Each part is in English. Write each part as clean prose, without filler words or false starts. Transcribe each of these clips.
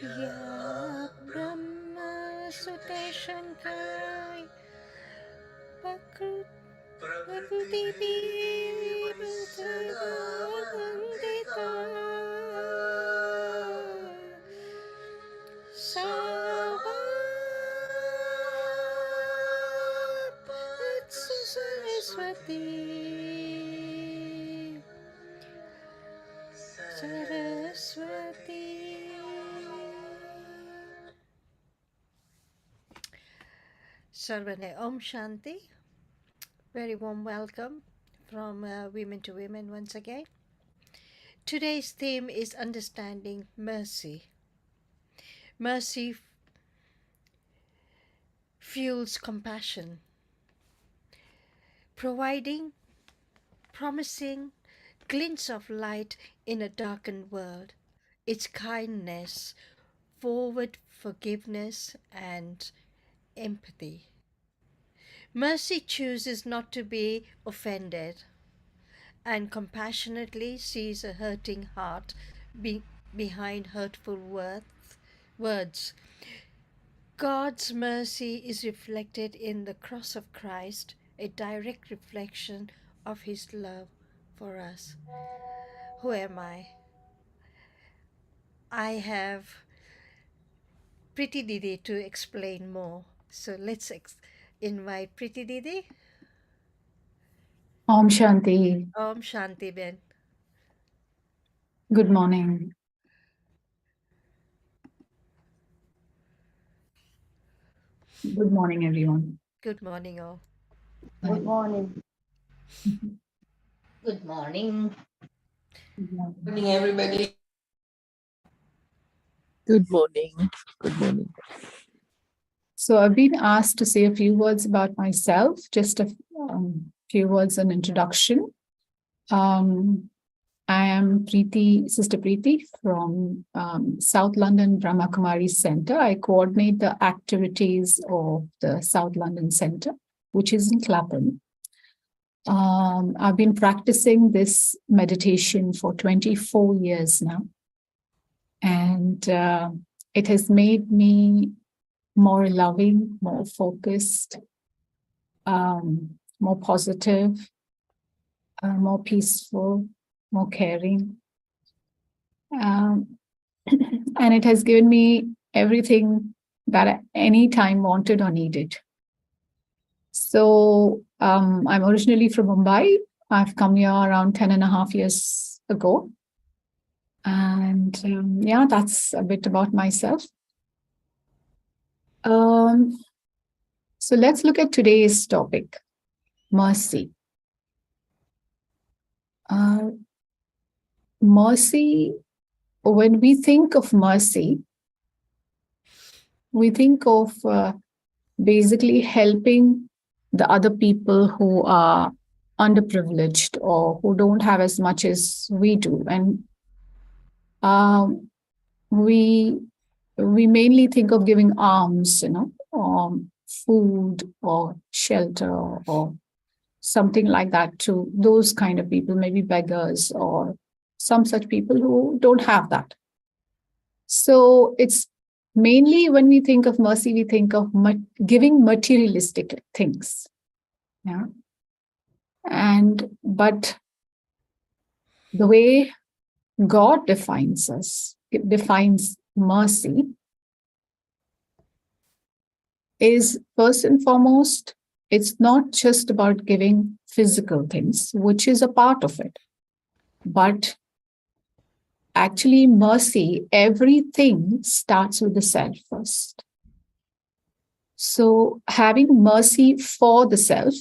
Ya Brahma Sute Shankar Prakriti Sada Vandita Sarvat Saraswati Saraswati. Sarvane Om Shanti. Very warm welcome from Women to Women once again. Today's theme is understanding mercy. Mercy fuels compassion, providing promising glints of light in a darkened world. Its kindness, forward forgiveness, and empathy. Mercy chooses not to be offended and compassionately sees a hurting heart behind hurtful words. God's mercy is reflected in the cross of Christ, a direct reflection of his love for us. Who am I? I have Pretty Didi to explain more. So let's invite Pretty Didi. Om Shanti. Om Shanti Ben. Good morning. Good morning, everyone. Good morning, all. Good morning. Mhm. Good morning. Good morning. Good morning, everybody. Good morning. Good morning. So I've been asked to say a few words about myself, just a few words in introduction. I am Sister Preeti from South London Brahma Kumari Center. I coordinate the activities of the South London Center, which is in Clapham. I've been practicing this meditation for 24 years now. And it has made me more loving, more focused, more positive, more peaceful, more caring. And it has given me everything that I any time wanted or needed. So I'm originally from Mumbai. I've come here around 10 and a half years ago. And yeah, that's a bit about myself. So let's look at today's topic, mercy. Mercy, when we think of mercy, we think of basically helping the other people who are underprivileged or who don't have as much as we do. And we mainly think of giving alms, food or shelter or something like that to those kind of people, maybe beggars or some such people who don't have that. So it's mainly when we think of mercy, we think of giving materialistic things. Yeah. But the way God defines mercy is first and foremost, it's not just about giving physical things, which is a part of it, but actually mercy, everything starts with the self first. So having mercy for the self,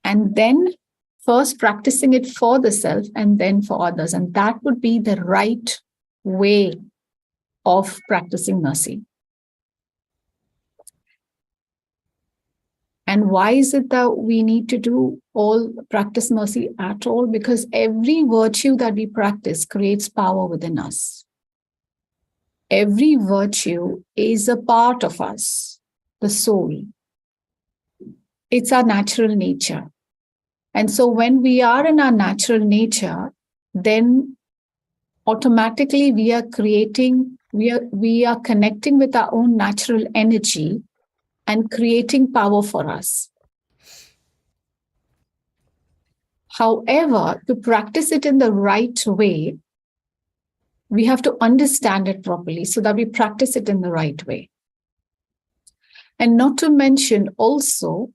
and then first practicing it for the self and then for others. And that would be the right way of practicing mercy. And why is it that we need to practice mercy at all? Because every virtue that we practice creates power within us. Every virtue is a part of us, the soul. It's our natural nature. And so when we are in our natural nature, then automatically we are connecting with our own natural energy and creating power for us. However, to practice it in the right way, we have to understand it properly so that we practice it in the right way. And not to mention also,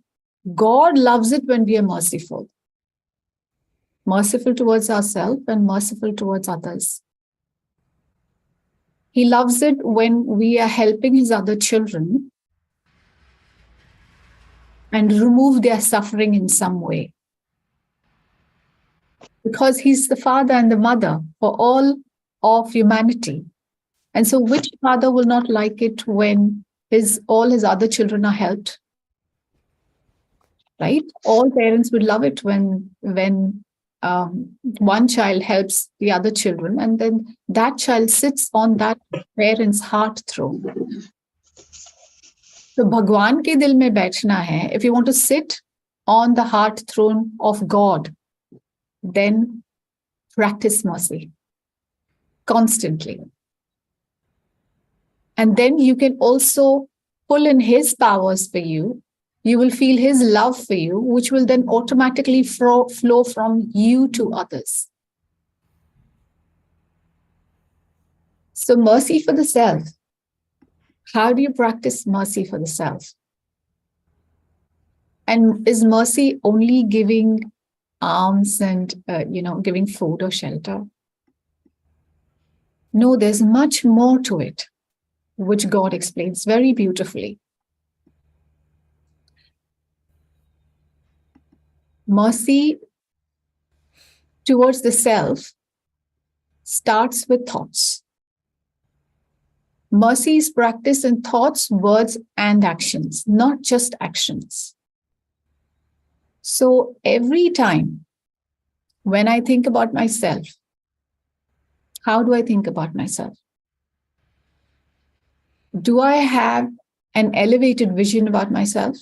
God loves it when we are merciful. Merciful towards ourselves and merciful towards others. He loves it when we are helping his other children and remove their suffering in some way. Because he's the father and the mother for all of humanity. And so which father will not like it when all his other children are helped? Right? All parents would love it when one child helps the other children, and then that child sits on that parent's heart throne. So Bhagwan ke dil mein baithna hai. If you want to sit on the heart throne of God, then practice mercy constantly. And then you can also pull in his powers for you. You will feel his love for you, which will then automatically flow from you to others. So mercy for the self. How do you practice mercy for the self? And is mercy only giving alms and, giving food or shelter? No, there's much more to it, which God explains very beautifully. Mercy towards the self starts with thoughts. Mercy is practiced in thoughts, words, and actions, not just actions. So every time when I think about myself, how do I think about myself? Do I have an elevated vision about myself?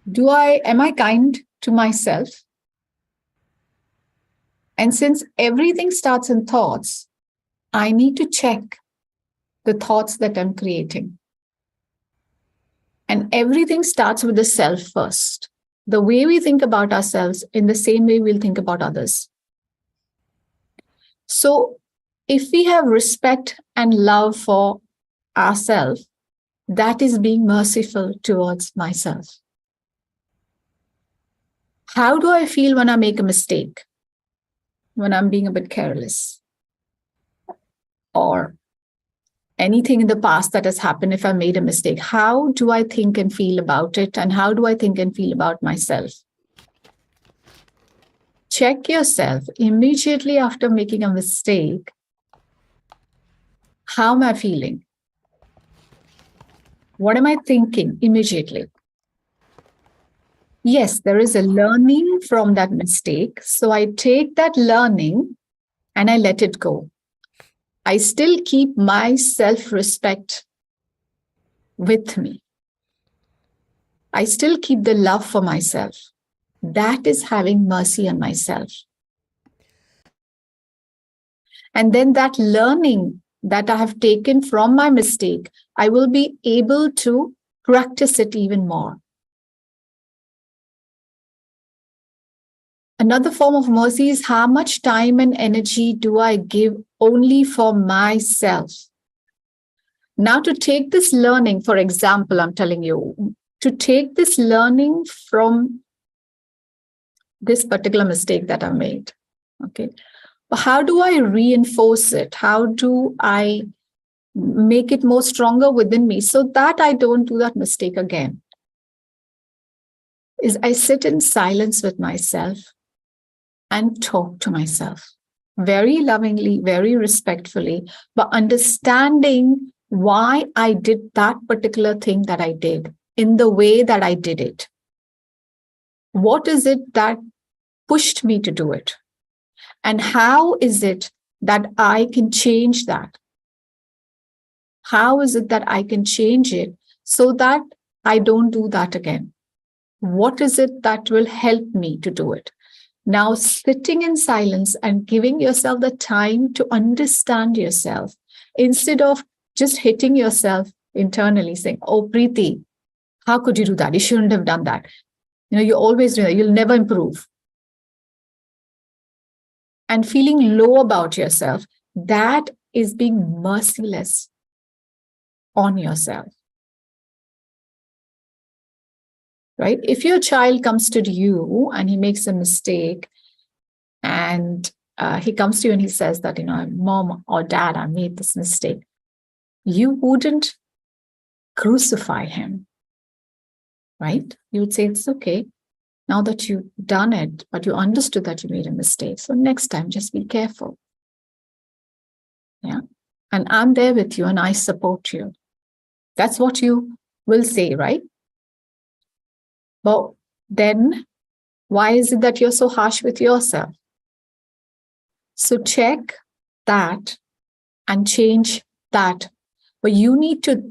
Am I kind to myself? And since everything starts in thoughts, I need to check the thoughts that I'm creating. And everything starts with the self first. The way we think about ourselves, in the same way we'll think about others. So if we have respect and love for ourselves, that is being merciful towards myself. How do I feel when I make a mistake? When I'm being a bit careless? Or anything in the past that has happened if I made a mistake? How do I think and feel about it? And how do I think and feel about myself? Check yourself immediately after making a mistake. How am I feeling? What am I thinking immediately? Yes, there is a learning from that mistake. So I take that learning and I let it go. I still keep my self-respect with me. I still keep the love for myself. That is having mercy on myself. And then that learning that I have taken from my mistake, I will be able to practice it even more. Another form of mercy is how much time and energy do I give only for myself? Now, to take this learning, for example, I'm telling you, to take this learning from this particular mistake that I made, okay? How do I reinforce it? How do I make it more stronger within me so that I don't do that mistake again? Is I sit in silence with myself and talk to myself very lovingly, very respectfully, but understanding why I did that particular thing that I did in the way that I did it. What is it that pushed me to do it? And how is it that I can change that? How is it that I can change it so that I don't do that again? What is it that will help me to do it? Now, sitting in silence and giving yourself the time to understand yourself instead of just hitting yourself internally saying, oh, Preeti, how could you do that? You shouldn't have done that. You always do that. You'll never improve. And feeling low about yourself, that is being merciless on yourself. Right? If your child comes to you and he makes a mistake and he comes to you and he says that, mom or dad, I made this mistake, you wouldn't crucify him, right? You would say, it's okay. Now that you've done it, but you understood that you made a mistake. So next time, just be careful. Yeah. And I'm there with you and I support you. That's what you will say, right? But then why is it that you're so harsh with yourself? So check that and change that. But you need to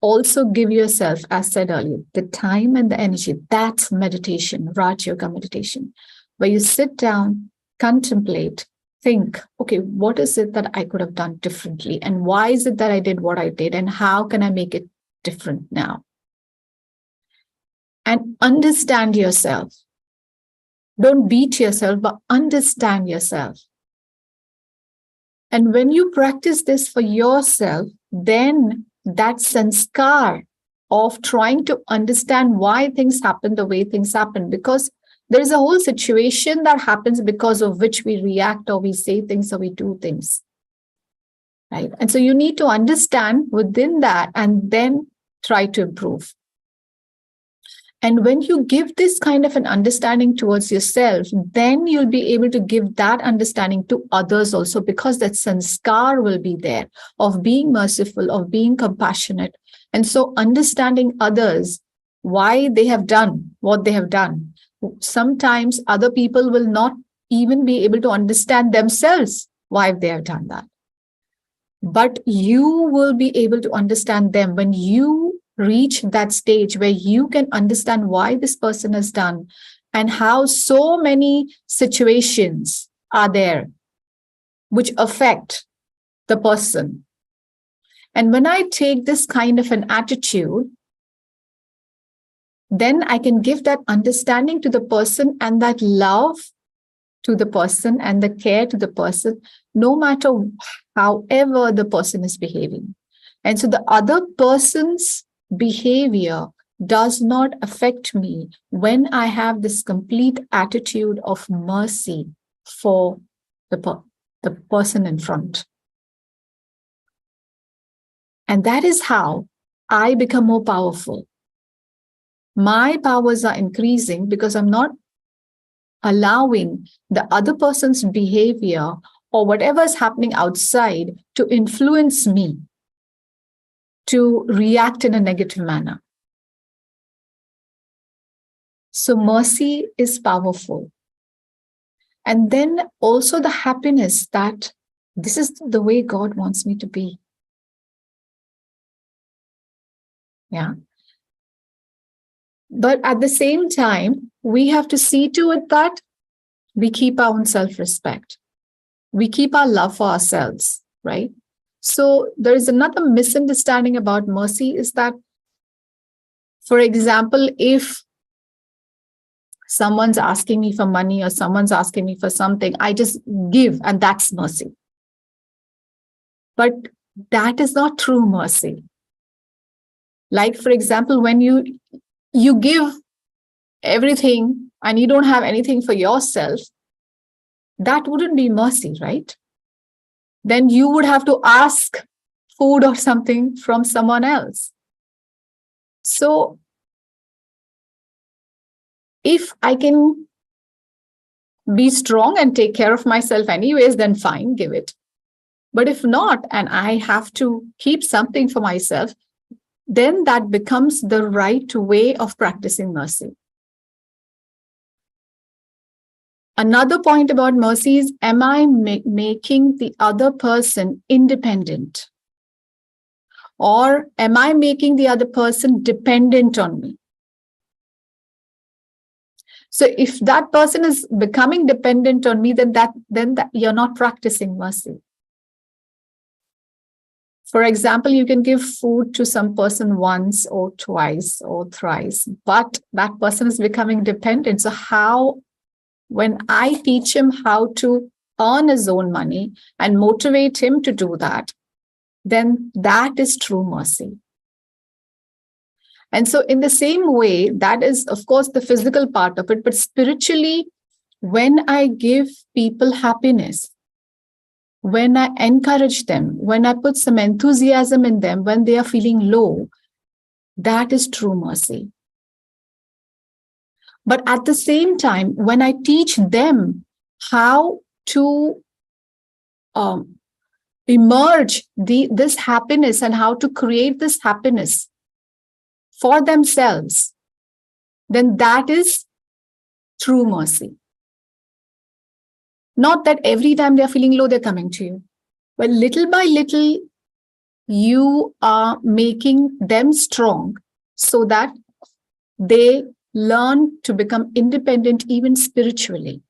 also give yourself, as said earlier, the time and the energy. That's meditation, Raj Yoga meditation, where you sit down, contemplate, think, okay, what is it that I could have done differently? And why is it that I did what I did? And how can I make it different now? And understand yourself. Don't beat yourself, but understand yourself. And when you practice this for yourself, then that sanskar of trying to understand why things happen the way things happen, because there is a whole situation that happens because of which we react or we say things or we do things. Right? And so you need to understand within that and then try to improve. And when you give this kind of an understanding towards yourself, then you'll be able to give that understanding to others also, because that sanskar will be there of being merciful, of being compassionate. And so understanding others, why they have done what they have done. Sometimes other people will not even be able to understand themselves why they have done that. But you will be able to understand them when you reach that stage where you can understand why this person has done and how so many situations are there which affect the person. And when I take this kind of an attitude, then I can give that understanding to the person and that love to the person and the care to the person, no matter however the person is behaving. And so the other person's behavior does not affect me when I have this complete attitude of mercy for the person in front. And that is how I become more powerful. My powers are increasing because I'm not allowing the other person's behavior or whatever is happening outside to influence me to react in a negative manner. So mercy is powerful. And then also the happiness that this is the way God wants me to be. Yeah. But at the same time, we have to see to it that we keep our own self-respect. We keep our love for ourselves, right? So there is another misunderstanding about mercy is that, for example, if someone's asking me for money or someone's asking me for something, I just give, and that's mercy. But that is not true mercy. Like, for example, when you give everything and you don't have anything for yourself, that wouldn't be mercy, right? Then you would have to ask food or something from someone else. So if I can be strong and take care of myself anyways, then fine, give it. But if not, and I have to keep something for myself, then that becomes the right way of practicing mercy. Another point about mercy is, am I making the other person independent? Or am I making the other person dependent on me? So if that person is becoming dependent on me, then you're not practicing mercy. For example, you can give food to some person once or twice or thrice, but that person is becoming dependent. So how, when I teach him how to earn his own money and motivate him to do that, then that is true mercy. And so in the same way, that is, of course, the physical part of it, but spiritually, when I give people happiness, when I encourage them, when I put some enthusiasm in them, when they are feeling low, that is true mercy. But at the same time, when I teach them how to emerge this happiness and how to create this happiness for themselves, then that is true mercy. Not that every time they're feeling low, they're coming to you. But little by little, you are making them strong so that they learn to become independent even spiritually.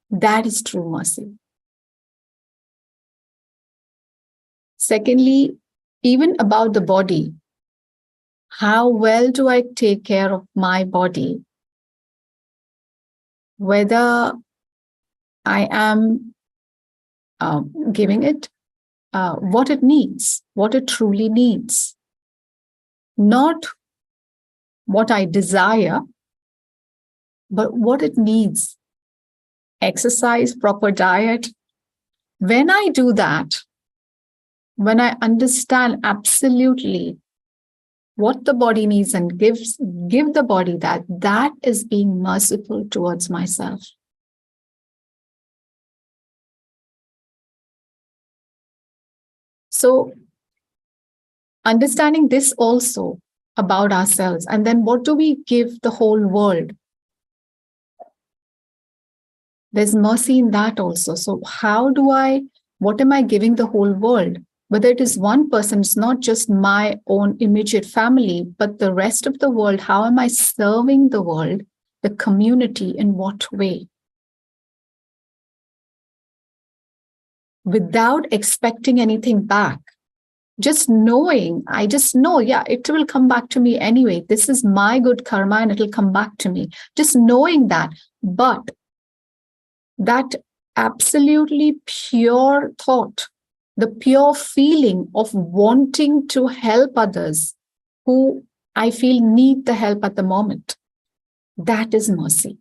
That is true mercy. Secondly, even about the body, how well do I take care of my body? Whether I am giving it what it needs, what it truly needs, not what I desire, but what it needs. Exercise, proper diet. When I do that, when I understand absolutely what the body needs and give the body that is being merciful towards myself. So understanding this also about ourselves, and then what do we give the whole world? There's mercy in that also. So what am I giving the whole world? Whether it is one person, it's not just my own immediate family, but the rest of the world. How am I serving the world, the community, in what way? Without expecting anything back. Just knowing, I just know, yeah, it will come back to me anyway. This is my good karma and it'll come back to me. Just knowing that. But that absolutely pure thought, the pure feeling of wanting to help others who I feel need the help at the moment, that is mercy.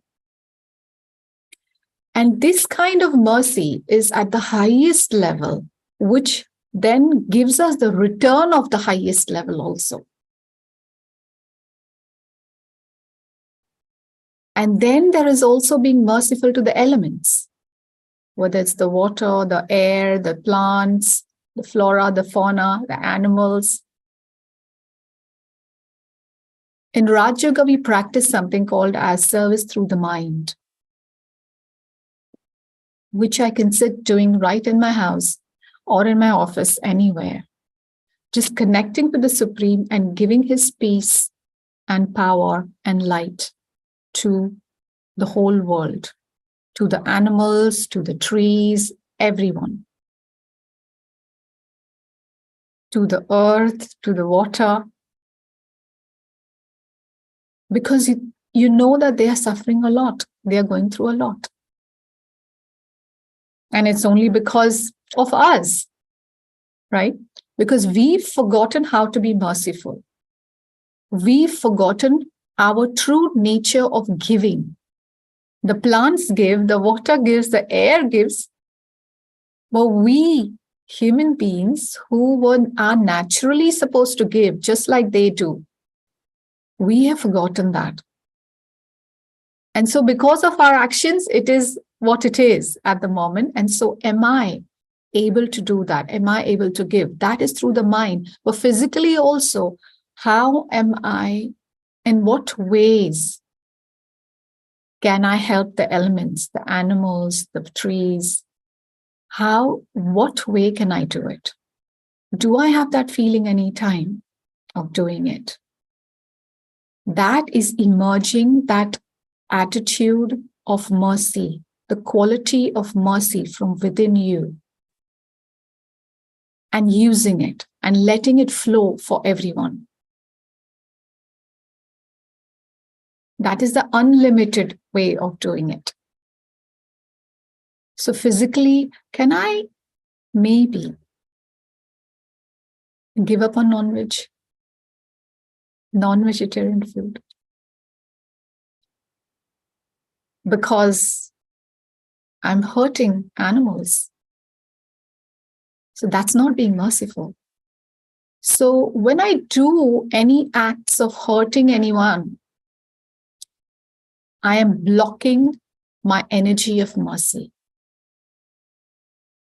And this kind of mercy is at the highest level, which then gives us the return of the highest level also. And then there is also being merciful to the elements, whether it's the water, the air, the plants, the flora, the fauna, the animals. In Raj Yoga, we practice something called as service through the mind, which I can sit doing right in my house or in my office, anywhere. Just connecting to the Supreme and giving his peace and power and light to the whole world, to the animals, to the trees, everyone, to the earth, to the water, because you know that they are suffering a lot. They are going through a lot. And it's only because of us, right? Because we've forgotten how to be merciful. We've forgotten our true nature of giving. The plants give, the water gives, the air gives. But we, human beings who are naturally supposed to give, just like they do, we have forgotten that. And so because of our actions, it is what it is at the moment. And so am I able to do that? Am I able to give? That is through the mind. But physically also, how am I, in what ways can I help the elements, the animals, the trees? What way can I do it? Do I have that feeling any time of doing it? that is emerging, that attitude of mercy, the quality of mercy from within you, and using it and letting it flow for everyone. That is the unlimited way of doing it. So physically, can I maybe give up on non-vegetarian food? Because I'm hurting animals. So that's not being merciful. So when I do any acts of hurting anyone, I am blocking my energy of mercy.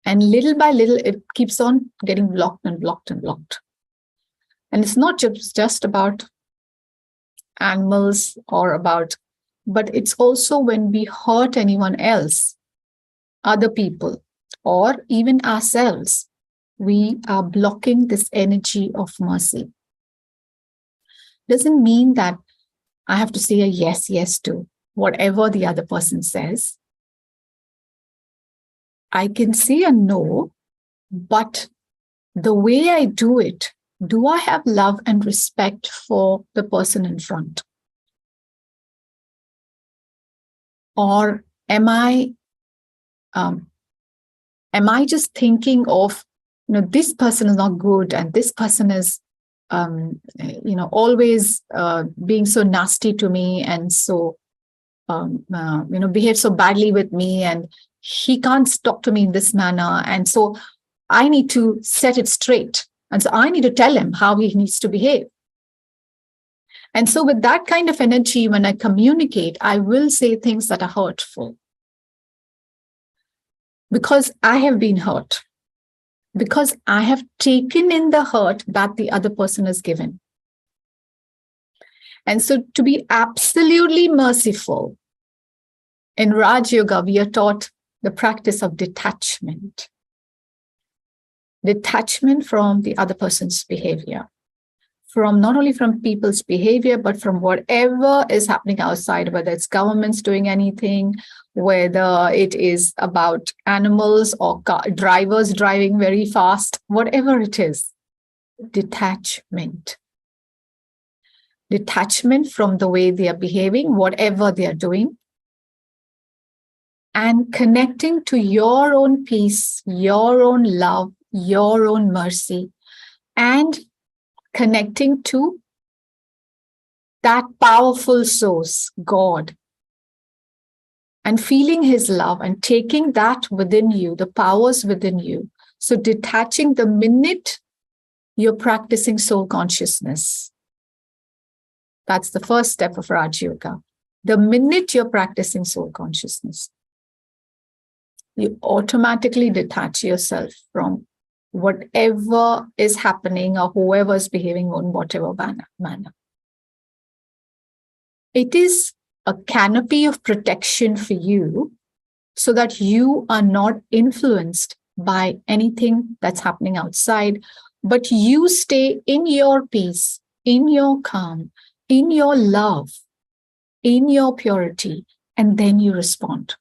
And little by little, it keeps on getting blocked and blocked and blocked. And it's not just about animals but it's also when we hurt anyone else, other people, or even ourselves, we are blocking this energy of mercy. Doesn't mean that I have to say a yes to whatever the other person says. I can say a no, but the way I do it, do I have love and respect for the person in front? Or am I just thinking of, this person is not good and this person is, always being so nasty to me and so, behave so badly with me, and he can't talk to me in this manner. And so I need to set it straight. And so I need to tell him how he needs to behave. And so with that kind of energy, when I communicate, I will say things that are hurtful. Because I have been hurt. Because I have taken in the hurt that the other person has given. And so to be absolutely merciful, in Raj Yoga, we are taught the practice of detachment. Detachment from the other person's behavior. From not only from people's behavior, but from whatever is happening outside, whether it's governments doing anything, whether it is about animals or drivers driving very fast, whatever it is. Detachment. Detachment from the way they are behaving, whatever they are doing. And connecting to your own peace, your own love, your own mercy, and connecting to that powerful source, God, and feeling his love and taking that within you, the powers within you. So detaching the minute you're practicing soul consciousness. That's the first step of Raj Yoga. The minute you're practicing soul consciousness, you automatically detach yourself from whatever is happening or whoever is behaving in whatever manner. It is a canopy of protection for you so that you are not influenced by anything that's happening outside, but you stay in your peace, in your calm, in your love, in your purity, and then you respond.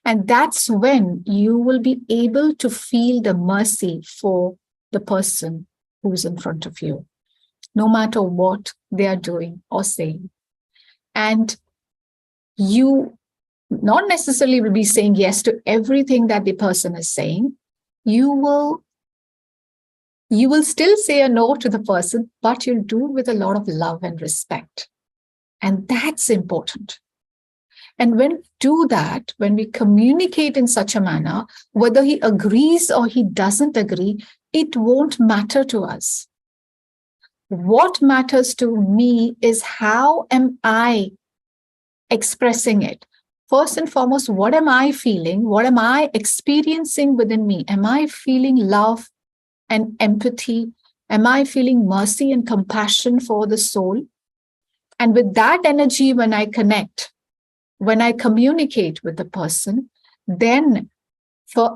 And that's when you will be able to feel the mercy for the person who's in front of you, no matter what they are doing or saying. And you not necessarily will be saying yes to everything that the person is saying. You will still say a no to the person, but you'll do it with a lot of love and respect. And that's important. And when we do that, when we communicate in such a manner, whether he agrees or he doesn't agree, it won't matter to us. What matters to me is how am I expressing it? First and foremost, what am I feeling? What am I experiencing within me? Am I feeling love and empathy? Am I feeling mercy and compassion for the soul? And with that energy, when I connect, when I communicate with the person, then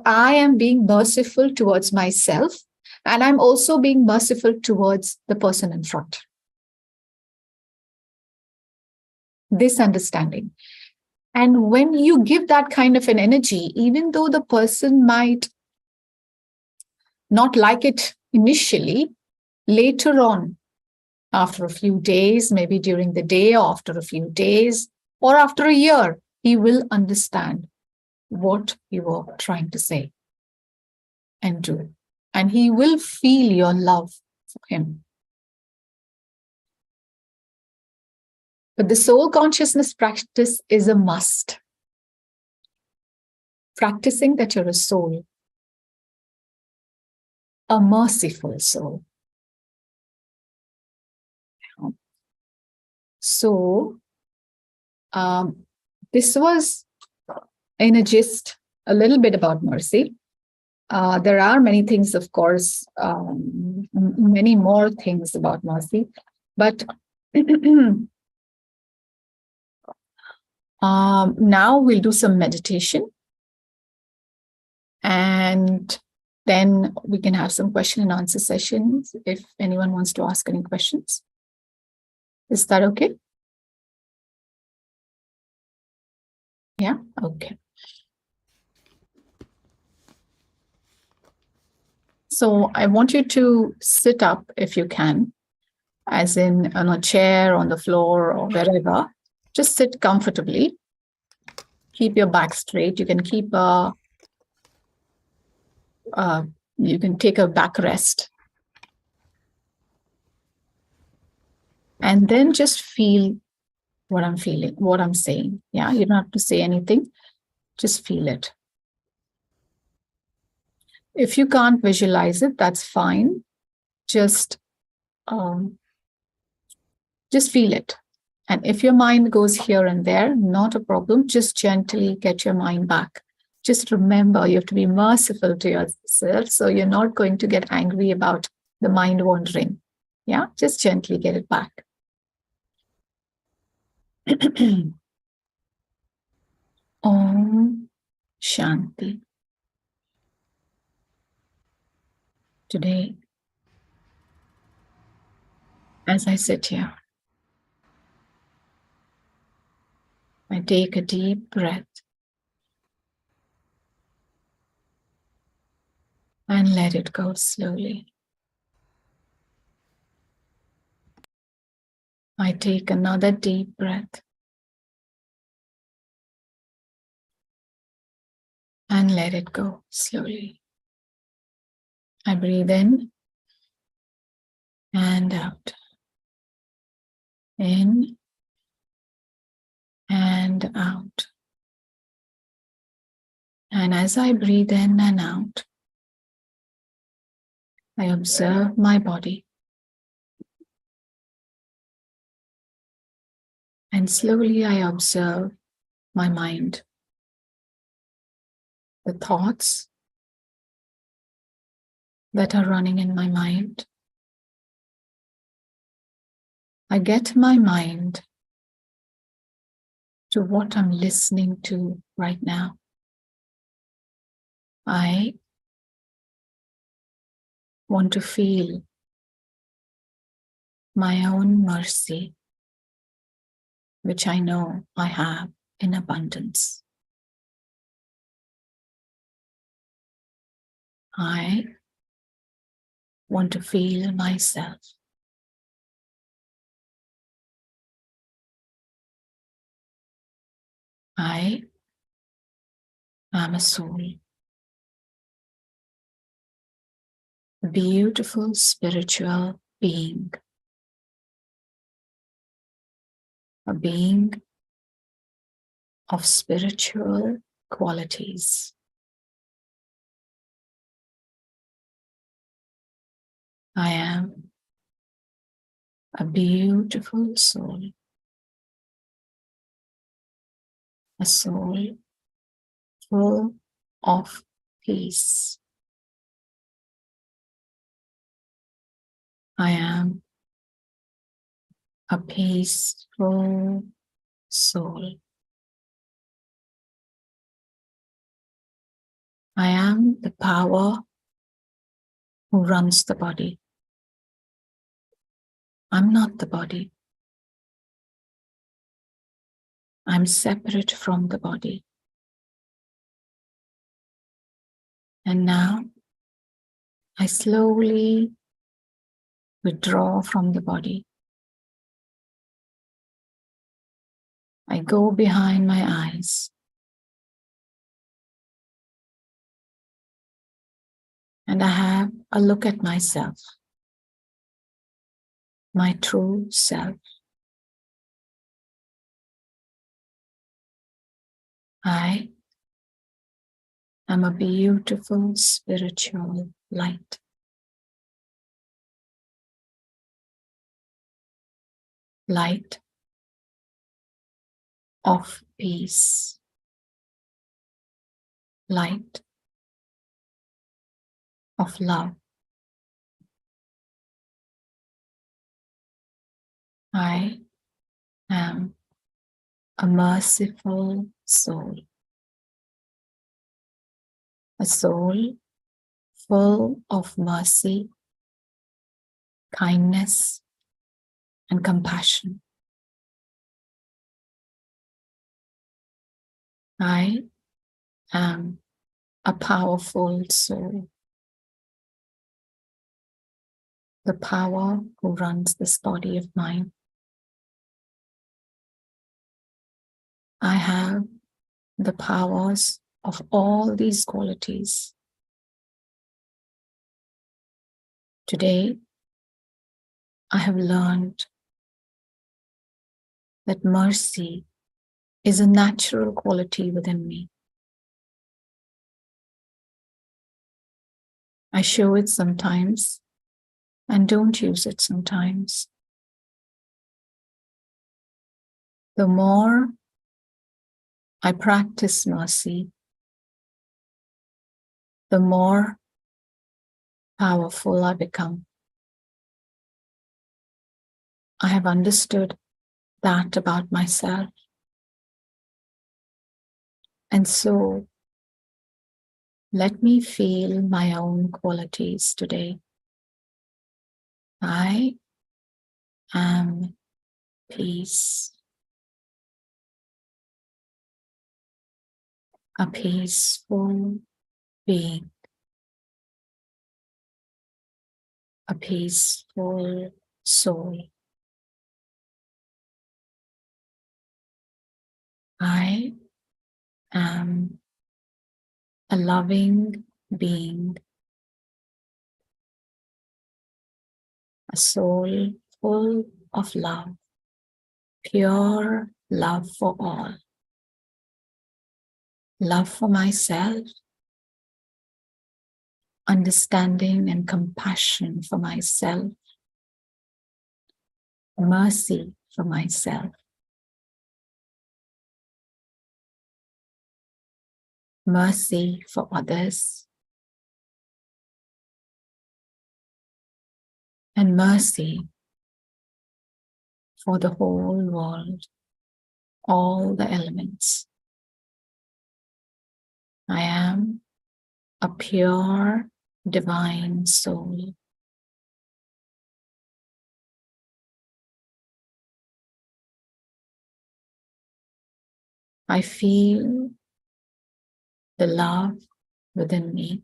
I am being merciful towards myself, and I'm also being merciful towards the person in front. this understanding. And when you give that kind of an energy, even though the person might not like it initially, later on, after a few days, maybe during the day, or after a few days, or after a year, he will understand what you were trying to say and do. And he will feel your love for him. But the soul consciousness practice is a must. Practicing that you're a soul, a merciful soul. So, this was in a gist a little bit about mercy. There are many things, of course, many more things about mercy, but now we'll do some meditation, and then we can have some question and answer sessions if anyone wants to ask any questions. Is that okay? Yeah, okay. So I want you to sit up if you can, as in on a chair, on the floor, or wherever. Just sit comfortably. Keep your back straight. You can keep you can take a back rest. And then just feel what I'm feeling, what I'm saying. Yeah, you don't have to say anything. Just feel it. If you can't visualize it, that's fine. Just feel it. And if your mind goes here and there, not a problem. Just gently get your mind back. Just remember, you have to be merciful to yourself. So you're not going to get angry about the mind wandering. Yeah, just gently get it back. Om Shanti. Today, as I sit here, I take a deep breath and let it go slowly. I take another deep breath and let it go slowly. I breathe in and out. In and out. And as I breathe in and out, I observe my body. And slowly I observe my mind, the thoughts that are running in my mind. I get my mind to what I'm listening to right now. I want to feel my own mercy, which I know I have in abundance. I want to feel myself. I am a soul, a beautiful spiritual being, a being of spiritual qualities. I am a beautiful soul, a soul full of peace. I am a peaceful soul. I am the power who runs the body. I'm not the body. I'm separate from the body. And now I slowly withdraw from the body. I go behind my eyes and I have a look at myself, my true self. I am a beautiful spiritual light. Light of peace. Light of love. I am a merciful soul. A soul full of mercy, kindness, and compassion. I am a powerful soul. The power who runs this body of mine. I have the powers of all these qualities. Today, I have learned that mercy is a natural quality within me. I show it sometimes and don't use it sometimes. The more I practice mercy, the more powerful I become. I have understood that about myself. And so, let me feel my own qualities today. I am peace. A peaceful being. A peaceful soul. I am a loving being. A soul full of love. Pure love for all. Love for myself. Understanding and compassion for myself. Mercy for myself. Mercy for others. And mercy for the whole world, all the elements. I am a pure divine soul. I feel the love within me.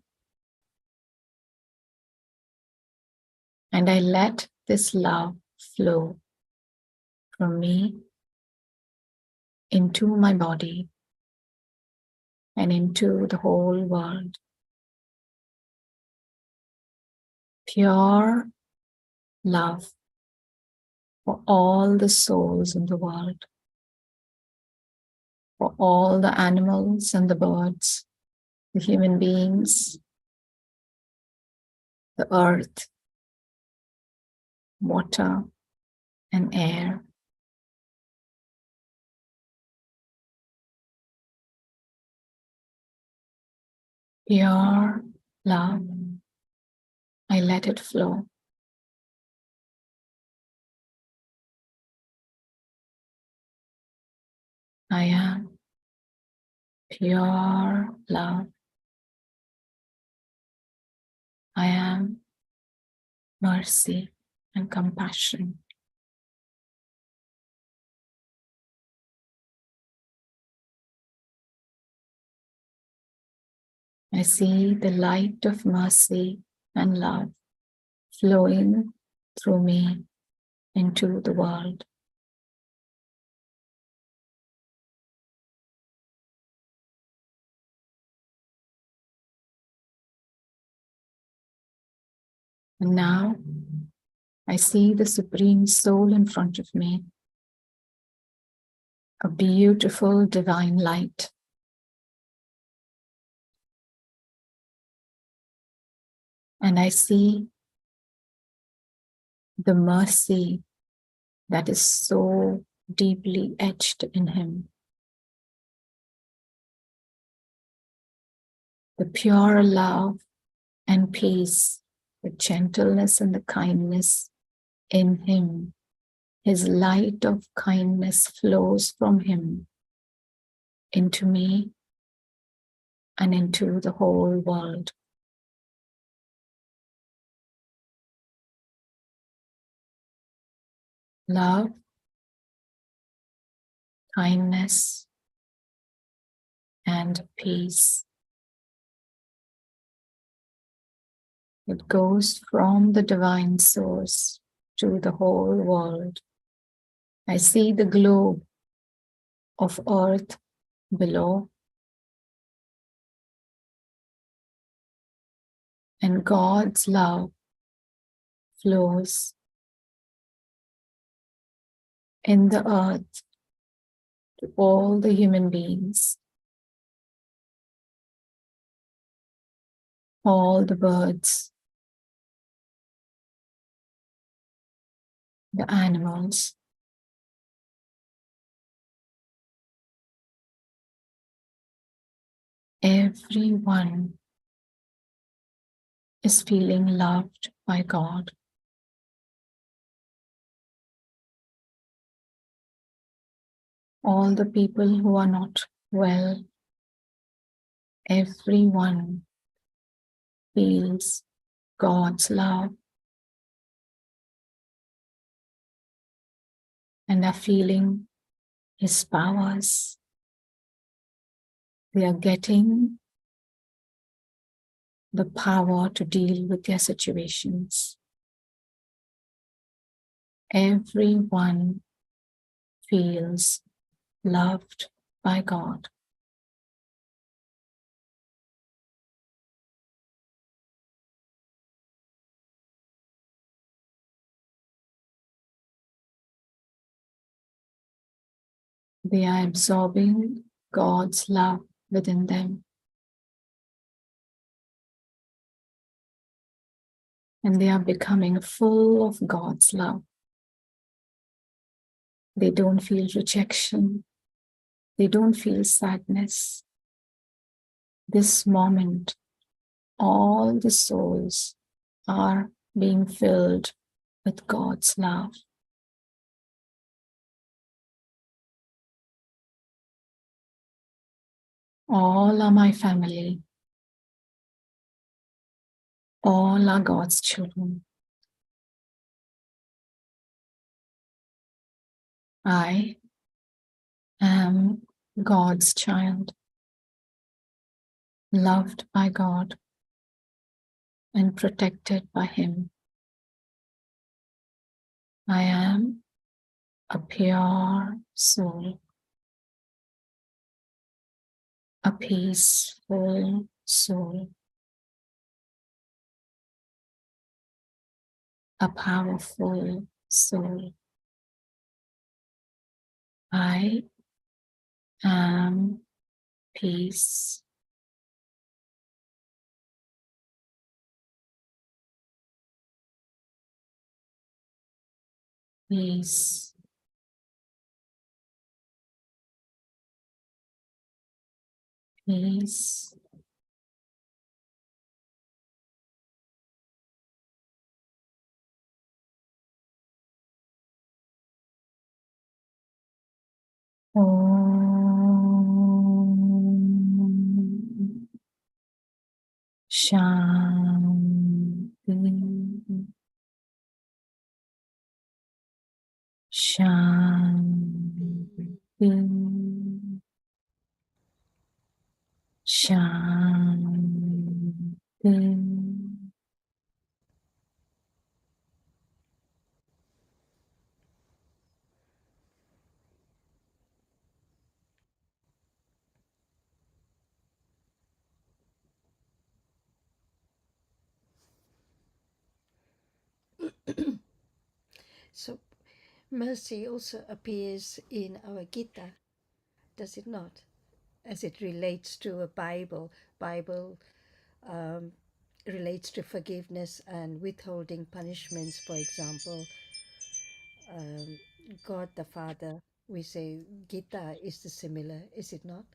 And I let this love flow from me into my body and into the whole world. Pure love for all the souls in the world, for all the animals and the birds, the human beings, the earth, water, and air. Pure love, I let it flow. I am pure love. I am mercy and compassion. I see the light of mercy and love flowing through me into the world. And now I see the Supreme Soul in front of me, a beautiful divine light. And I see the mercy that is so deeply etched in him, the pure love and peace, the gentleness and the kindness in him. His light of kindness flows from him into me and into the whole world. Love, kindness, and peace. It goes from the divine source to the whole world. I see the globe of earth below, and God's love flows in the earth to all the human beings, all the birds, the animals. Everyone is feeling loved by God. All the people who are not well, everyone feels God's love and are feeling His powers. They are getting the power to deal with their situations. Everyone feels loved by God. They are absorbing God's love within them. And they are becoming full of God's love. They don't feel rejection. They don't feel sadness. This moment, all the souls are being filled with God's love. All are my family. All are God's children. I am God's child, loved by God and protected by Him. I am a pure soul, a peaceful soul, a powerful soul. I am peace. Peace. Peace. Om Shanti. Shanti. Shanti. Mm. So, mercy also appears in our Gita, does it not? As it relates to a Bible um, relates to forgiveness and withholding punishments, for example. Um, God the Father, we say Gita is the similar, is it not?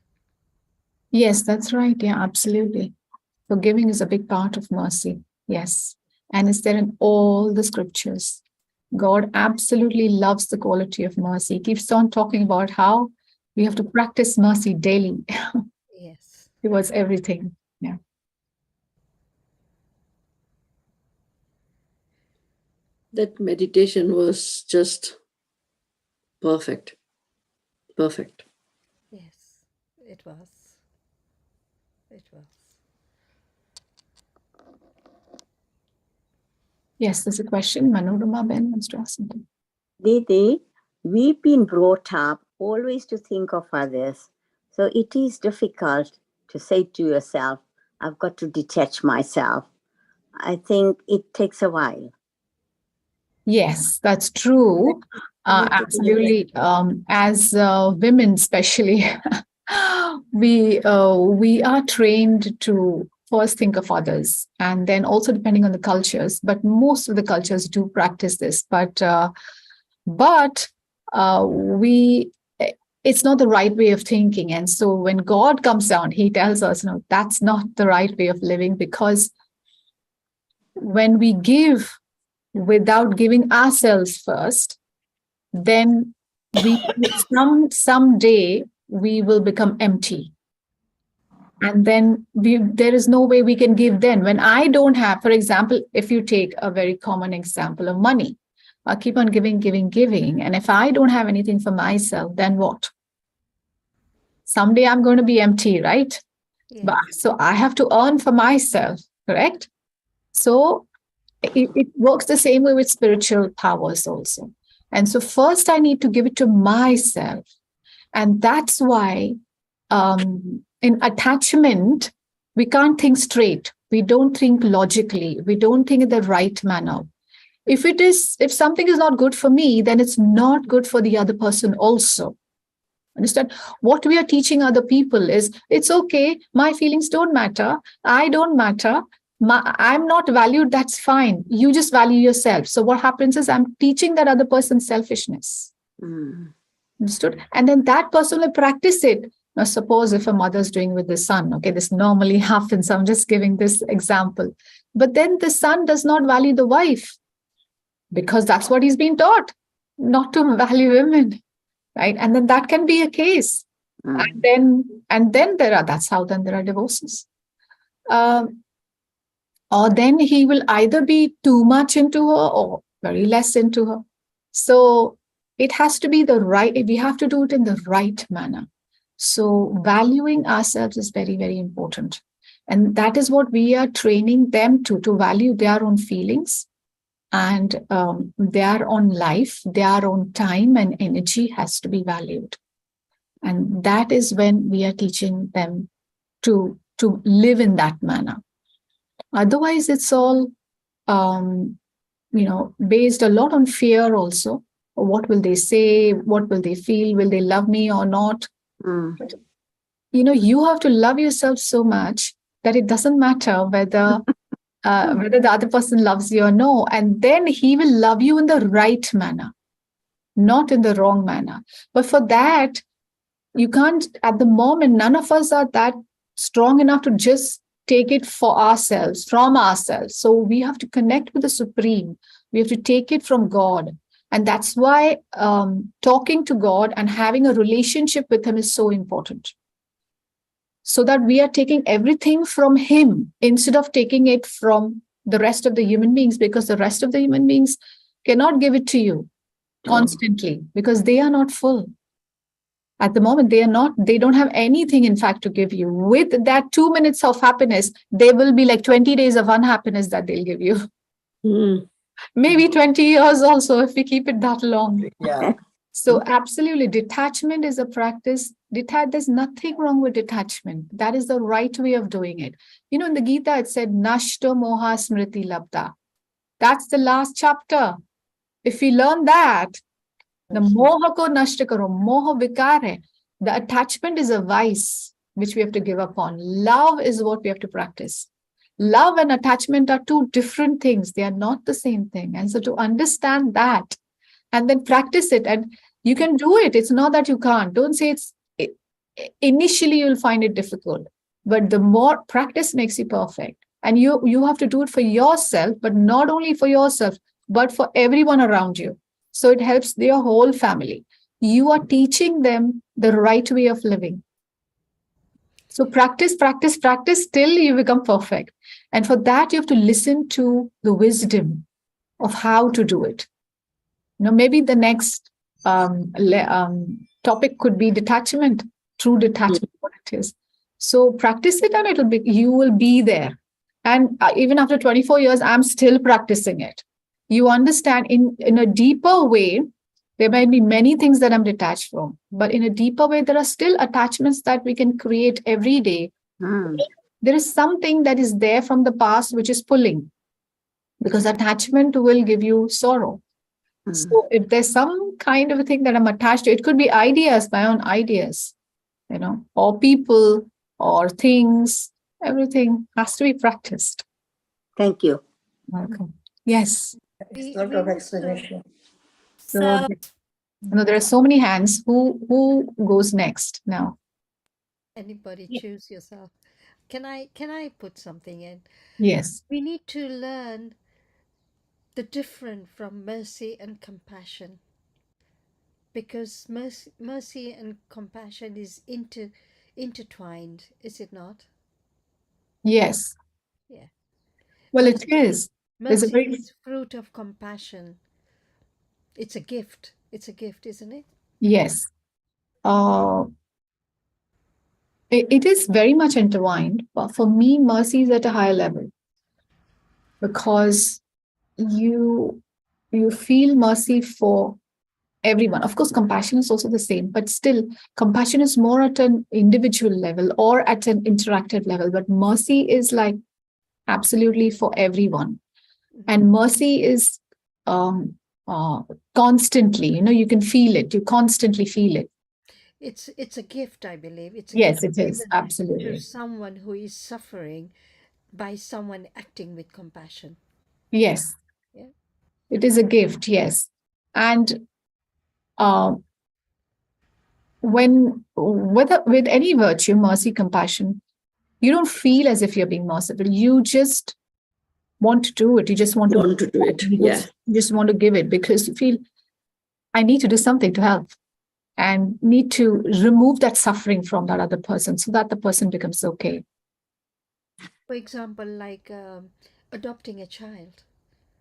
Yes, that's right. Yeah, absolutely. Forgiving is a big part of mercy. Yes. And it's there in all the scriptures. God absolutely loves the quality of mercy. He keeps on talking about how we have to practice mercy daily Yes. towards everything. Yeah. That meditation was just perfect. Perfect. Yes, it was. It was. Yes, there's a question. Manorama Ben wants to ask something. Didi, we've been brought up always to think of others. So it is difficult to say to yourself, I've got to detach myself. I think it takes a while. Yes, that's true. Absolutely. As women, especially, we are trained to first think of others, and then also depending on the cultures. But most of the cultures do practice this. But we it's not the right way of thinking. And so when God comes down, He tells us, no, that's not the right way of living, because when we give without giving ourselves first, then we someday we will become empty, and then there is no way we can give. Then when I don't have, for example, if you take a very common example of money, I keep on giving, and if I don't have anything for myself, then what? Someday I'm going to be empty, right? Yes. But so I have to earn for myself, correct? So it works the same way with spiritual powers also. And so first I need to give it to myself. And that's why in attachment, we can't think straight. We don't think logically. We don't think in the right manner. If something is not good for me, then it's not good for the other person also. Understand? What we are teaching other people is it's okay. My feelings don't matter. I don't matter. I'm not valued. That's fine. You just value yourself. So what happens is I'm teaching that other person selfishness. Mm. Understood? And then that person will practice it. Now, suppose if a mother's doing with the son, okay, this normally happens. I'm just giving this example. But then the son does not value the wife because that's what he's been taught, not to value women, right? And then that can be a case. And then that's how then there are divorces. Or then he will either be too much into her or very less into her. So it has to be we have to do it in the right manner. So valuing ourselves is very, very important. And that is what we are training them to value their own feelings and their own life, their own time and energy has to be valued. And that is when we are teaching them to live in that manner. Otherwise, it's all, based a lot on fear also. What will they say? What will they feel? Will they love me or not? But, you have to love yourself so much that it doesn't matter whether the other person loves you or no. And then he will love you in the right manner, not in the wrong manner. But for that, you can't, at the moment, none of us are that strong enough to just take it for ourselves, from ourselves. So we have to connect with the Supreme. We have to take it from God. And that's why talking to God and having a relationship with Him is so important. So that we are taking everything from Him instead of taking it from the rest of the human beings, because the rest of the human beings cannot give it to you constantly because they are not full. At the moment, they don't have anything, in fact, to give you. With that 2 minutes of happiness, they will be like 20 days of unhappiness that they'll give you. Mm. Maybe 20 years also, if we keep it that long. Yeah. So absolutely, detachment is a practice. There's nothing wrong with detachment. That is the right way of doing it. In the Gita, it said, Nashto moha smriti labda. That's the last chapter. If we learn that, the moha ko nashta karo, moha vikar hai. The attachment is a vice which we have to give up on. Love is what we have to practice. Love and attachment are two different things. They are not the same thing. And so to understand that and then practice it, and you can do it. It's not that you can't. Don't say initially you'll find it difficult, but the more practice makes you perfect. And you have to do it for yourself, but not only for yourself, but for everyone around you. So it helps your whole family. You are teaching them the right way of living. So practice, practice, practice till you become perfect. And for that, you have to listen to the wisdom of how to do it. Maybe the next topic could be detachment, true detachment, what it is. So practice it and you will be there. And even after 24 years, I'm still practicing it. You understand in a deeper way, there might be many things that I'm detached from, but in a deeper way, there are still attachments that we can create every day. There is something that is there from the past, which is pulling, because attachment will give you sorrow. So if there's some kind of a thing that I'm attached to, it could be ideas, my own ideas, or people or things, everything has to be practiced. Thank you. Welcome. Yes. We Sort of also- explanation. So there are so many hands. Who goes next now? Anybody choose yourself. Can I put something in? Yes. We need to learn the difference from mercy and compassion, because mercy and compassion is intertwined, is it not? Yes. Yeah. Well, Mercy, it is. There's a mercy very is fruit of compassion. It's a gift. It's a gift, isn't it? yes. It is very much intertwined, but for me, mercy is at a higher level because you feel mercy for everyone. Of course, compassion is also the same, but still, compassion is more at an individual level or at an interactive level. But mercy is like absolutely for everyone, and mercy is constantly. You can feel it. You constantly feel it. It's a gift, I believe. It's a Yes, gift it is given to absolutely. someone who is suffering by someone acting with compassion. Yes, Yeah. it is a gift. Yes, and when whether with any virtue, mercy, compassion, you don't feel as if you're being merciful. You just want to do it. You just want Want to do it. Yeah. you just want to give it because you feel I need to do something to help and need to remove that suffering from that other person so that the person becomes okay. For example, like adopting a child.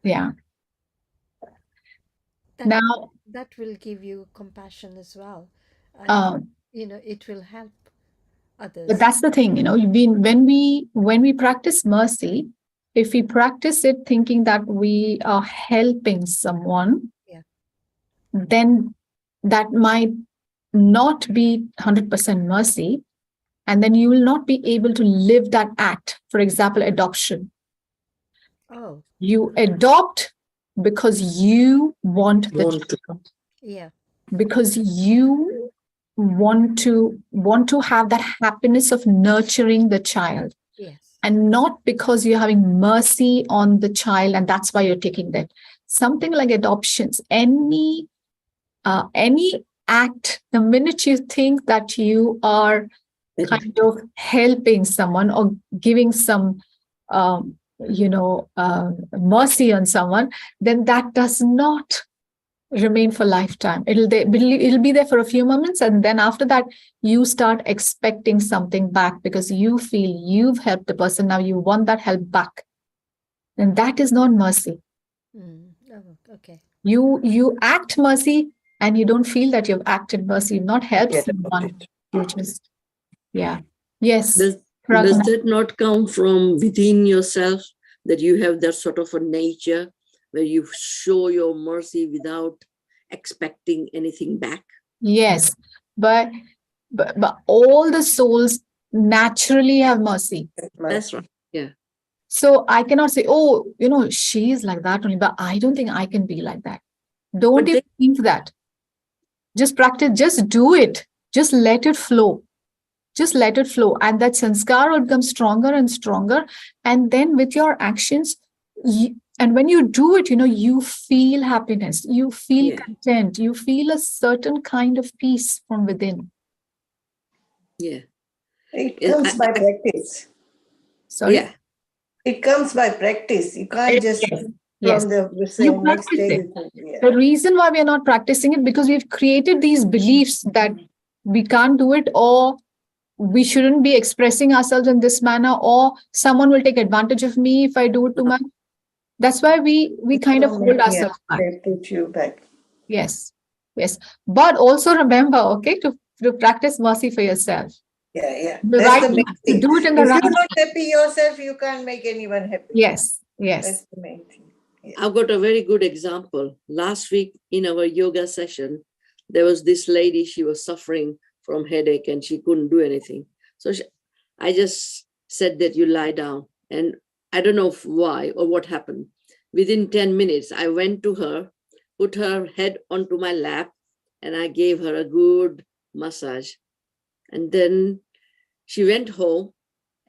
Yeah. That Now, that will give you compassion as well, and uh, it will help but others. that's the thing, when we practice mercy, if we practice it thinking that we are helping someone, Yeah. then that might not be 100% mercy. And then you will not be able to live that act. For example, adoption. Oh, You adopt because you want the Want to. child, yeah. because you want to have that happiness of nurturing the child, Yes. and not because you're having mercy on the child and that's why you're taking that. Something like adoptions, any act, the minute you think that you are kind of helping someone or giving some mercy on someone, then that does not remain for lifetime. It'll be there for a few moments, and then after that you start expecting something back because you feel you've helped the person, now you want that help back. And that is not mercy. Oh, okay. You act mercy and you don't feel that you've acted mercy, you've not helped Forget about someone, it. you just, yeah. Yes. Does Raghunath. that not come from within yourself, that you have that sort of a nature where you show your mercy without expecting anything back? Yes, but all the souls naturally have mercy. That's right. Yeah. So I cannot say, oh, she is like that only, but I don't think I can be like that. Don't even think that. Just practice, just do it. Just let it flow. Just let it flow. And that sanskar will become stronger and stronger. And then with your actions, and when you do it, you feel happiness, you feel content, you feel a certain kind of peace from within. Yeah. It comes by practice. Sorry? Yeah. It comes by practice. You can't just from the same next day. The reason why we are not practicing it, because we've created these beliefs that we can't do it, or we shouldn't be expressing ourselves in this manner, or someone will take advantage of me if I do it too much. That's why we kind of hold ourselves back. They put you back. Yes. But also remember, okay, to practice mercy for yourself. Yeah. The That's right the main thing. to do it in the If right you're not happy yourself, you can't make anyone happy. Yes. That's the main thing. Yeah. I've got a very good example. Last week in our yoga session, there was this lady, she was suffering from headache and she couldn't do anything. So I just said that you lie down, and I don't know why or what happened. Within 10 minutes, I went to her, put her head onto my lap, and I gave her a good massage. And then she went home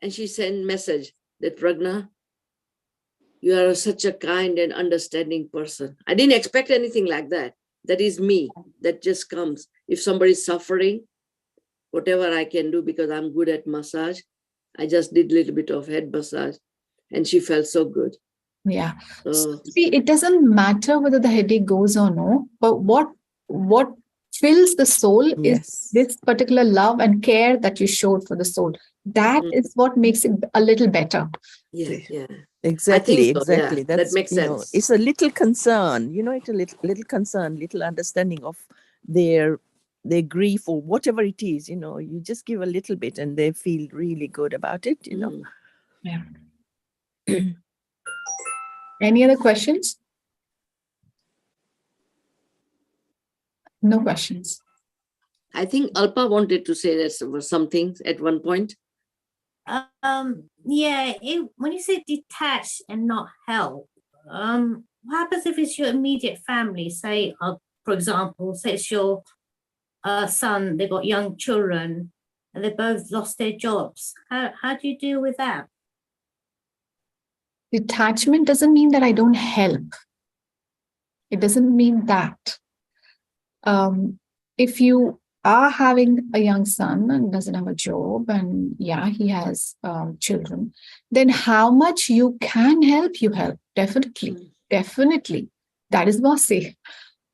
and she sent a message that, Pragna, you are such a kind and understanding person. I didn't expect anything like that. That is me. That just comes. If somebody's suffering, whatever I can do, because I'm good at massage, I just did a little bit of head massage and she felt so good. Yeah. See, it doesn't matter whether the headache goes or no, but what fills the soul is this particular love and care that you showed for the soul. That is what makes it a little better. Yeah. Exactly. So, That's, that makes sense. It's a little concern, it's a little concern, little understanding of their grief or whatever it is, you just give a little bit and they feel really good about it, Yeah. Any other questions? No questions. I think Alpa wanted to say that something at one point. Yeah, when you say detach and not help, what happens if it's your immediate family? Say, for example, say it's your son, they've got young children, and they both lost their jobs. How do you deal with that? Detachment doesn't mean that I don't help. It doesn't mean that. If you are having a young son and doesn't have a job, and he has children, then how much you can help, you help. Definitely. That is mercy.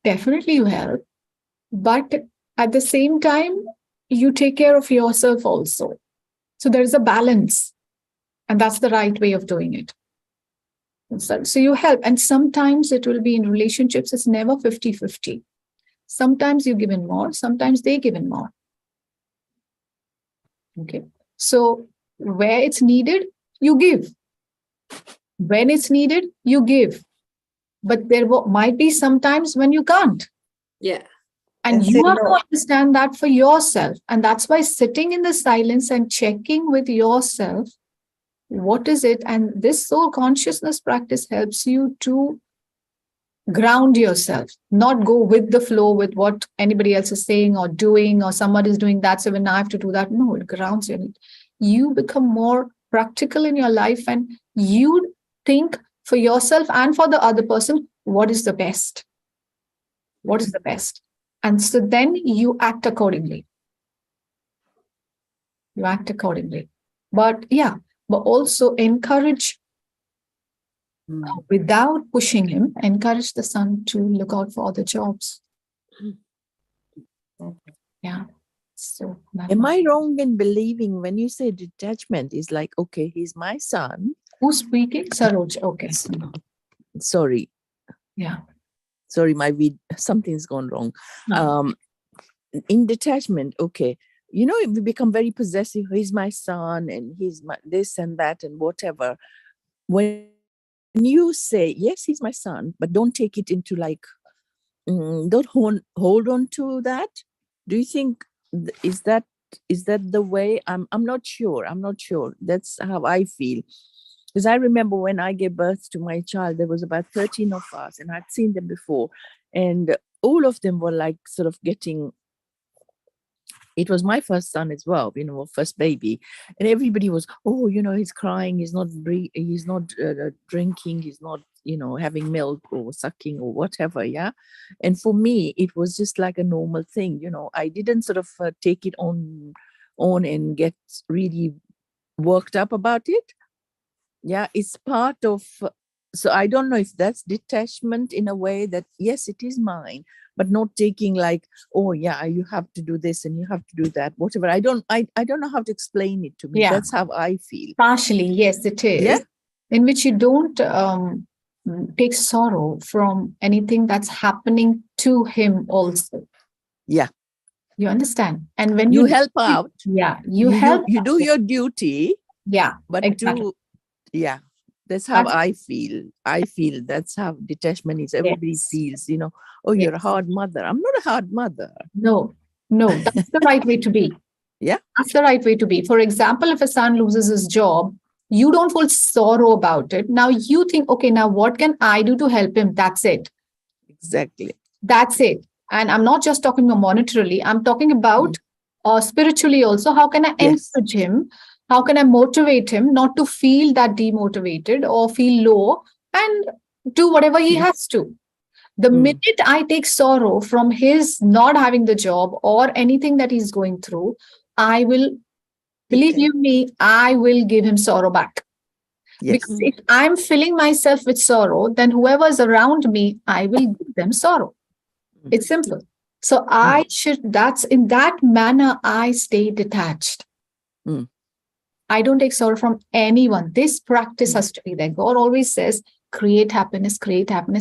Definitely you help. But at the same time, you take care of yourself also. So there is a balance. And that's the right way of doing it. So you help. And sometimes it will be in relationships, it's never 50-50. Sometimes you give in more, sometimes they give in more. Okay. So where it's needed, you give. When it's needed, you give. But there might be sometimes when you can't. Yeah. And you have to understand that for yourself. And that's why sitting in the silence and checking with yourself, what is it? And this soul consciousness practice helps you to ground yourself, not go with the flow with what anybody else is saying or doing, or somebody is doing that, so when I have to do that. No, it grounds you. You become more practical in your life and you think for yourself and for the other person, what is the best? What is the best? And so then you act accordingly. But also encourage, without pushing him, encourage the son to look out for other jobs. Yeah. So am I wrong in believing when you say detachment is like, okay, he's my son? Who's speaking? Saroj. Okay. Sorry. Yeah. Sorry, something's gone wrong. No. In detachment, okay, you know, we become very possessive. He's my son, and he's my this and that and whatever. When you say yes, he's my son, but don't take it into like, don't hold on to that. Do you think is that the way? I'm not sure. That's how I feel. Because I remember when I gave birth to my child, there was about 13 of us, and I'd seen them before, and all of them were like sort of getting. It was my first son as well, you know, first baby, and everybody was, oh, you know, he's crying, he's not drinking, he's not, you know, having milk or sucking or whatever, yeah. And for me, it was just like a normal thing, you know. I didn't sort of take it on and get really worked up about it. Yeah, it's part of. So I don't know if that's detachment in a way that yes, it is mine, but not taking like, oh yeah, you have to do this and you have to do that, whatever. I don't know how to explain it to me. Yeah. That's how I feel. Partially, yes, it is. Yeah. In which you don't take sorrow from anything that's happening to him also. Yeah. You understand? And when you help out, yeah, you help. You do your duty. Yeah, but exactly. Yeah. That's how I feel. I feel that's how detachment is. Everybody feels, you know, oh, you're a hard mother. I'm not a hard mother. No, that's the right way to be. Yeah. That's the right way to be. For example, if a son loses his job, you don't feel sorrow about it. Now you think, okay, now what can I do to help him? That's it. Exactly. That's it. And I'm not just talking monetarily. I'm talking about spiritually also. How can I encourage him? How can I motivate him not to feel that demotivated or feel low and do whatever he has to? The minute I take sorrow from his not having the job or anything that he's going through, I will, believe you me, I will give him sorrow back. Yes. Because if I'm filling myself with sorrow, then whoever's around me, I will give them sorrow. It's simple. So that's in that manner, I stay detached. I don't take sorrow from anyone. This practice has to be there. God always says, create happiness,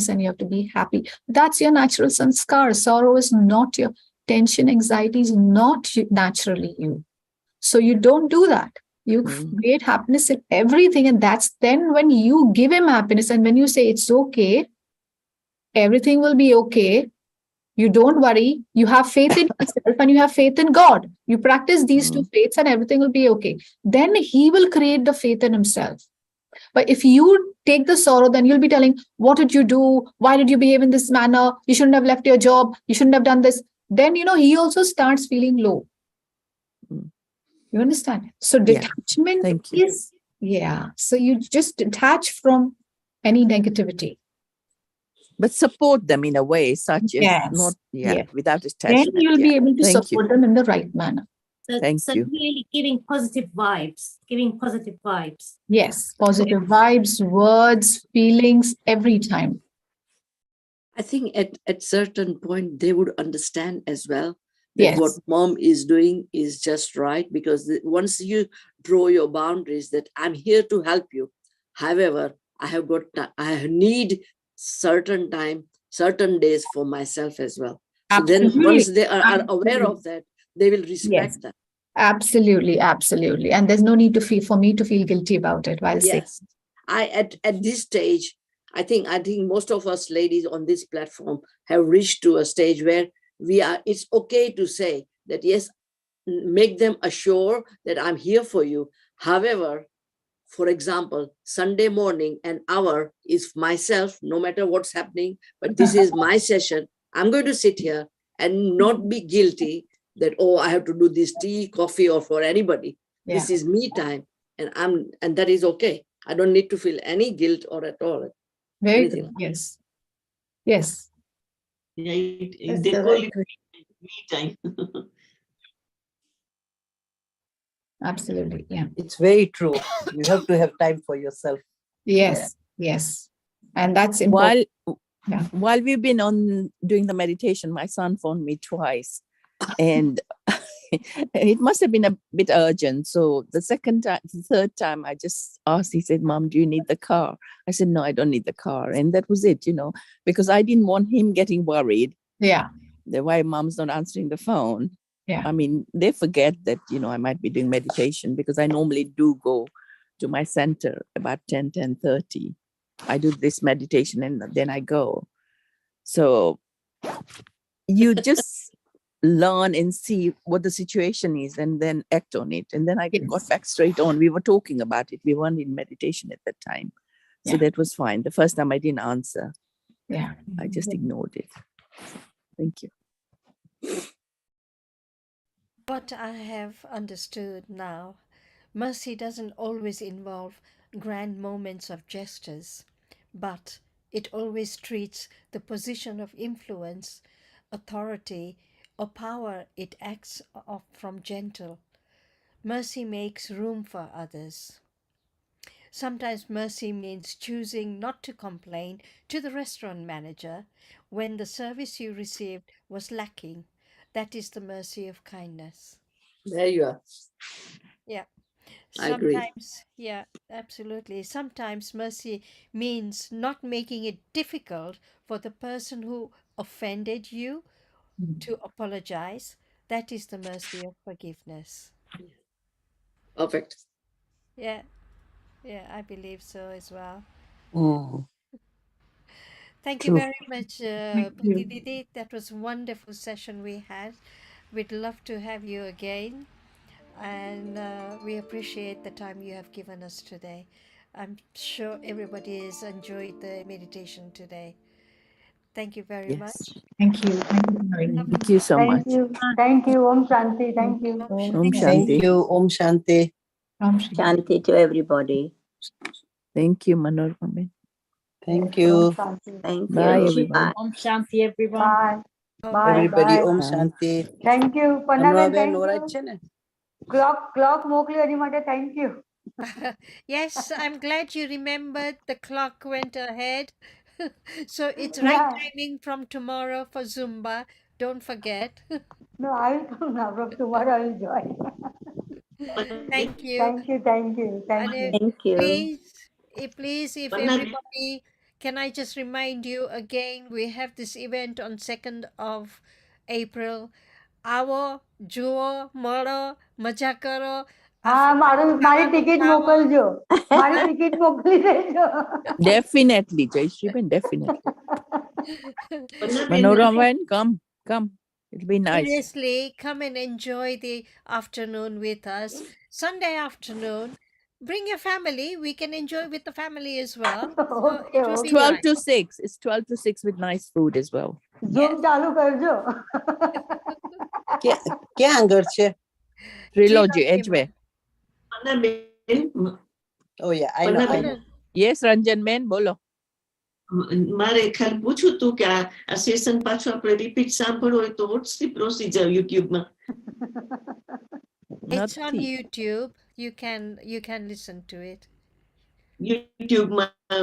and you have to be happy. That's your natural sanskar. Sorrow is not your tension, anxiety is not naturally you. So you don't do that. You create happiness in everything. And that's then when you give him happiness and when you say it's okay, everything will be okay. You don't worry. You have faith in yourself and you have faith in God. You practice these two faiths and everything will be okay. Then he will create the faith in himself. But if you take the sorrow, then you'll be telling, what did you do? Why did you behave in this manner? You shouldn't have left your job. You shouldn't have done this. Then, you know, he also starts feeling low. You understand? So detachment is, so you just detach from any negativity. But support them in a way such as not, without attachment. Then you'll be able to support them in the right manner. So really giving positive vibes. Yes, positive vibes, words, feelings, every time. I think at certain point, they would understand as well that what mom is doing is just right, because once you draw your boundaries that I'm here to help you. However, I need certain time, certain days for myself as well. So then once they are aware of that, they will respect that. Absolutely. And there's no need for me to feel guilty about it while saying. At this stage, I think most of us ladies on this platform have reached to a stage where it's okay to say that, yes, make them assure that I'm here for you. However, for example, Sunday morning, an hour is myself, no matter what's happening, but this is my session. I'm going to sit here and not be guilty that, oh, I have to do this tea, coffee, or for anybody. This is me time, and that is okay. I don't need to feel any guilt or at all. Very good. Yes. Yeah, they call it me time. Absolutely. Yeah. It's very true. You have to have time for yourself. Yes. And that's important. While we've been on doing the meditation, my son phoned me twice. And it must have been a bit urgent. So the third time, I just asked, he said, Mom, do you need the car? I said, no, I don't need the car. And that was it, because I didn't want him getting worried. Yeah. Why mom's not answering the phone. Yeah. I mean, they forget that, I might be doing meditation, because I normally do go to my center about 10:30. I do this meditation and then I go. So you just learn and see what the situation is and then act on it. And then I got back straight on. We were talking about it. We weren't in meditation at that time. So Yeah. that was fine. The first time I didn't answer. Yeah. I just ignored it. Thank you. What I have understood now, mercy doesn't always involve grand moments of gestures, but it always treats the position of influence, authority, or power it acts of from gentle. Mercy makes room for others. Sometimes mercy means choosing not to complain to the restaurant manager when the service you received was lacking. That is the mercy of kindness. There you are. Yeah. I agree. Sometimes, yeah, absolutely. Sometimes mercy means not making it difficult for the person who offended you to apologize. That is the mercy of forgiveness. Perfect. Yeah, yeah, I believe so as well. Mm, Thank you true. very much, Thank Bhakti you. Didi. That was a wonderful session we had. We'd love to have you again. And we appreciate the time you have given us today. I'm sure everybody has enjoyed the meditation today. Thank you very Yes. much. Thank you. Thank you for having me. Thank you so much. Thank you. Thank you. Om Shanti. Thank you. Om Om Shanti. Thank Shanti. you. Om Shanti. Ram Shri. Shanti to everybody. Thank you, Manorama. Thank Om you. Shanti. Thank Bye, you. everyone. Bye. Om Shanti, everyone. Bye. Om Bye. Everybody, Bye. Om Bye. Shanti. Thank you. Panna Anuradha, thank no right you. છે ને? Clock મોકલ્યો એની માટે thank you. Yes, I'm glad you remembered the clock went ahead. So it's right Yeah. timing from tomorrow for Zumba. Don't forget. No, I will come now. From tomorrow I will join. Thank you. Thank you. Thank you. Thank And you. Thank you. please, if everybody, can I just remind you again, we have this event on 2nd of April. આવો જુઓ મળો મજા કરો મારી ticket ખાઓ. મોકલજો. મારી ticket મોકલી દેજો. Definitely, Jayashree, definitely. Manorama, come. It'll be nice. Seriously, come and enjoy the afternoon with us. Sunday afternoon, bring your family. We can enjoy with the family as well. So Okay, it will It's be 12 nice. to 6. It's 12 to 6 with nice food as well. Zoom Yes. ચાલુ કરજો. ક્યાં આગળ છે? Trilogy, Trilogy, Edgeware. Oh yeah, I know. I know. Yes, Ranjan Men, bolo. મારે ખાલી પૂછવું હતું કે આ સેશન પાછું આપણે રિપીટ સાંભળવું હોય તો what's the procedure YouTube માં? It's on Nothing. YouTube. You can listen to it. YouTube માં